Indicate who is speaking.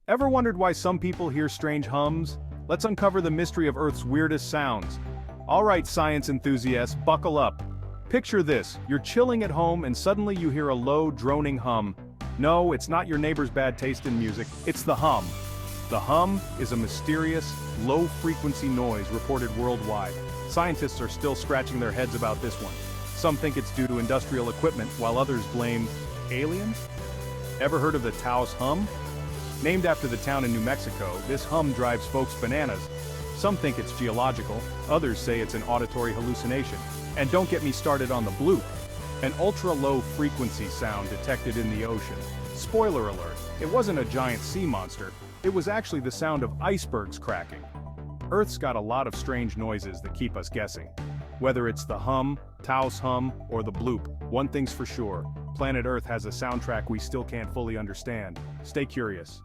Speaker 1: Ever wondered why some people hear strange hums? Let's uncover the mystery of Earth's weirdest sounds. Alright, science enthusiasts, buckle up. Picture this, you're chilling at home and suddenly you hear a low, droning hum. No, it's not your neighbor's bad taste in music, it's the hum. The hum is a mysterious, low-frequency noise reported worldwide. Scientists are still scratching their heads about this one. Some think it's due to industrial equipment, while others blame aliens? Ever heard of the Taos hum? Named after the town in New Mexico, this hum drives folks bananas. Some think it's geological, others say it's an auditory hallucination. And don't get me started on the bloop, an ultra-low frequency sound detected in the ocean. Spoiler alert, it wasn't a giant sea monster, it was actually the sound of icebergs cracking. Earth's got a lot of strange noises that keep us guessing. Whether it's the hum, Taos hum, or the bloop, one thing's for sure, planet Earth has a soundtrack we still can't fully understand. Stay curious.